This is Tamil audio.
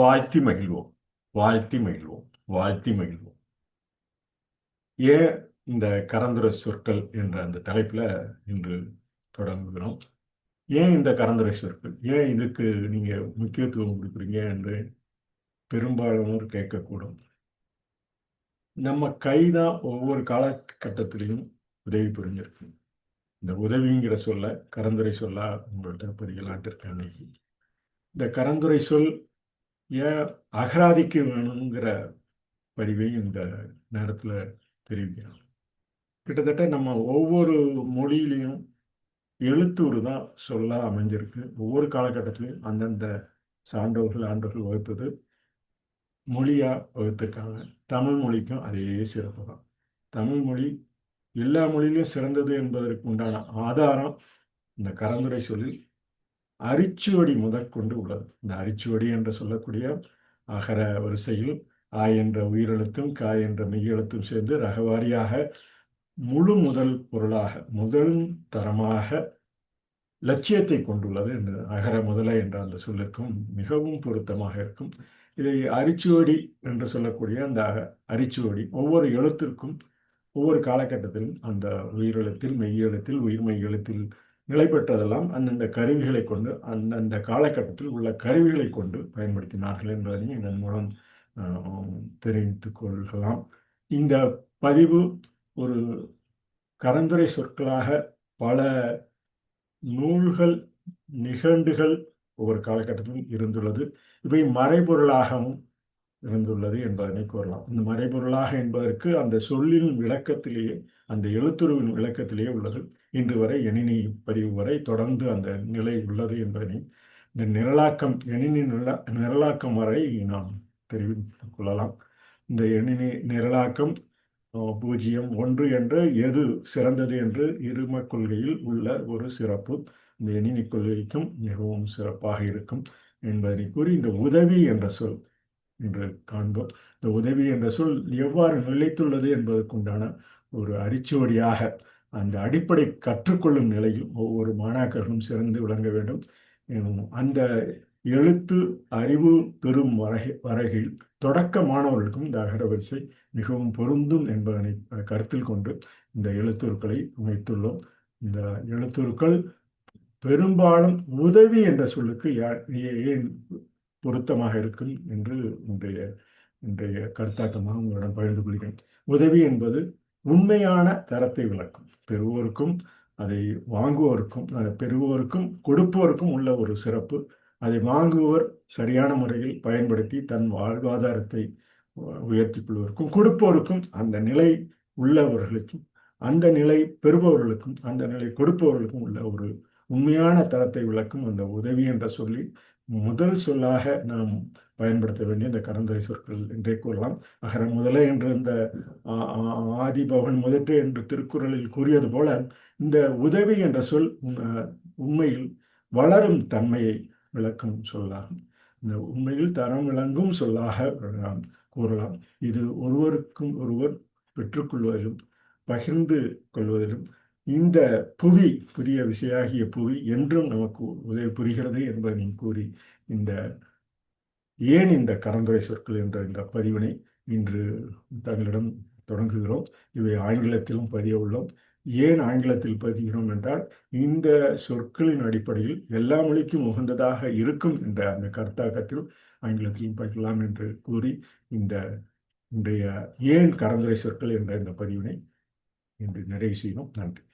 வாழ்த்தி மகிழ்வோம், வாழ்த்தி மகிழ்வோம், வாழ்த்தி மகிழ்வோம். ஏன் இந்த கரந்துரை சொற்கள் என்ற அந்த தலைப்பில் இன்று தொடங்குகிறோம். ஏன் இந்த கரந்துரை சொற்கள், ஏன் இதுக்கு நீங்கள் முக்கியத்துவம் கொடுக்குறீங்க என்று பெரும்பாலானோர் கேட்கக்கூடும். நம்ம கைதான் ஒவ்வொரு காலகட்டத்திலையும் உதவி புரிஞ்சிருக்கு. இந்த உதவிங்கிற சொல்ல கரந்துரை சொல்ல உங்கள்கிட்ட பதிகளாட்டு இருக்கேன் அன்னைக்கு. இந்த கரந்துரை சொல் ஏன் அகராதிக்கு வேணுங்கிற பதிவையும் இந்த நேரத்தில் தெரிவிக்கிறோம். கிட்டத்தட்ட நம்ம ஒவ்வொரு மொழியிலையும் எழுத்தூர் தான் சொல்ல அமைஞ்சிருக்கு. ஒவ்வொரு காலகட்டத்திலையும் அந்தந்த சான்றோர்கள் ஆண்டோர்கள் வகுத்தது மொழியா வகுத்திருக்காங்க. தமிழ் மொழிக்கும் அதே சிறப்பு தான். தமிழ் மொழி எல்லா மொழியிலையும் சிறந்தது என்பதற்கு உண்டான ஆதாரம் இந்த கரந்துரை சொல்லில் அரிச்சுவடி முதற்கொண்டு உள்ளது. இந்த அரிச்சுவடி என்று சொல்லக்கூடிய அகர வரிசையில் ஆ என்ற உயிரெழுத்தும் கா என்ற மெய்யெழுத்தும் சேர்ந்து ரகவாரியாக முழு முதல் பொருளாக முதல் தரமாக லட்சியத்தை கொண்டுள்ளது என்று அகர முதல என்ற அந்த சொல்லிற்கும் மிகவும் பொருத்தமாக இருக்கும். இதை அரிச்சுவடி என்று சொல்லக்கூடிய அந்த அரிச்சுவடி ஒவ்வொரு எழுத்திற்கும் ஒவ்வொரு காலகட்டத்திலும் அந்த உயிரெழுத்தில் மெய்யெழுத்தில் உயிர்மெய் எழுத்தில் நிலை பெற்றதெல்லாம் அந்தந்த கருவிகளை கொண்டு அந்தந்த காலகட்டத்தில் உள்ள கருவிகளை கொண்டு பயன்படுத்தினார்கள் என்பதையும் இதன் மூலம் தெரிவித்துக் கொள்ளலாம். இந்த பதிவு ஒரு கரந்துரை சொற்களாக பல நூல்கள் நிகண்டுகள் ஒவ்வொரு காலகட்டத்திலும் இருந்துள்ளது. இவை மறைபொருளாகவும் இருந்துள்ளது என்பதனை கூறலாம். இந்த மறைபொருளாக என்பதற்கு அந்த சொல்லின் விளக்கத்திலேயே அந்த எழுத்துருவின் விளக்கத்திலேயே உள்ளது. இன்று வரை எணினி பதிவு வரை தொடர்ந்து அந்த நிலை உள்ளது என்பதனை இந்த நிரலாக்கம் எணினி நிரலாக்கம் வரை நாம் தெரிவித்துக் கொள்ளலாம். இந்த எணினி நிரலாக்கம் 0, 1 என்று எது சிறந்தது என்று இரும கொள்கையில் உள்ள ஒரு சிறப்பு இந்த எணினி கொள்கைக்கும் மிகவும் சிறப்பாக இருக்கும் என்பதனை கூறி இந்த உதவி என்ற சொல் என்று காண்போம். இந்த உதவி என்ற சொல் எவ்வாறு நிலைத்துள்ளது என்பதற்குண்டான ஒரு அரிச்சுவடியாக அந்த அடிப்படை கற்றுக்கொள்ளும் நிலையில் ஒவ்வொரு மாணாக்கர்களும் சிறந்து விளங்க வேண்டும். அந்த எழுத்து அறிவு பெறும் வரையில் தொடக்க மாணவர்களுக்கும் இந்த அகரவரிசை மிகவும் பொருந்தும் என்பதனை கருத்தில் கொண்டு இந்த எழுத்துருக்களை அமைத்துள்ளோம். இந்த எழுத்துருக்கள் பெரும்பாலும் உதவி என்ற சொல்லுக்கு ஏன் பொருத்தமாக இருக்கும் என்று இன்றைய கருத்தாக்கமாக உங்களிடம் பகிர்ந்து கொள்கிறேன். உதவி என்பது உண்மையான தரத்தை விளக்கும். பெறுவோருக்கும் அதை வாங்குவோருக்கும் பெறுவோருக்கும் கொடுப்போருக்கும் உள்ள ஒரு சிறப்பு. அதை வாங்குவோர் சரியான முறையில் பயன்படுத்தி தன் வாழ்வாதாரத்தை உயர்த்தி கொள்வதற்கும் கொடுப்போருக்கும் அந்த நிலை உள்ளவர்களுக்கும் அந்த நிலை பெறுபவர்களுக்கும் அந்த நிலை கொடுப்பவர்களுக்கும் உள்ள ஒரு உண்மையான தரத்தை விளக்கும் அந்த உதவி என்ற சொல்லி முதல் சொல்லாக நாம் பயன்படுத்த வேண்டிய இந்த கரந்துரை சொற்கள் என்றே கூறலாம். அகர முதல என்று இந்த ஆதிபவன் முதற்று என்று திருக்குறளில் கூறியது போல இந்த உதவி என்ற சொல் உண்மையில் வளரும் தன்மையை விளக்கும் சொல்லாகும். இந்த உண்மையில் தரம் விளங்கும் சொல்லாக நாம் கூறலாம். இது ஒருவருக்கும் ஒருவர் பெற்றுக்கொள்வதிலும் பகிர்ந்து கொள்வதிலும் இந்த புவி புதிய விசையாகிய புவி என்றும் நமக்கு உதவி புரிகிறது என்பதை கூறி ஏன் இந்த கரந்துரை சொற்கள் என்ற இந்த பதிவினை இன்று தங்களிடம் தொடங்குகிறோம். இவை ஆங்கிலத்திலும் பதிய உள்ளோம். ஏன் ஆங்கிலத்தில் பதிகிறோம் என்றால் இந்த சொற்களின் அடிப்படையில் எல்லா மொழிக்கும் உகந்ததாக இருக்கும் என்ற அந்த கருத்தாக்கத்தில் ஆங்கிலத்திலும் படிக்கலாம் என்று கூறி இன்றைய ஏன் கரந்துரை சொற்கள் என்ற இந்த பதிவினை இன்று நிறைவு செய்வோம். நன்றி.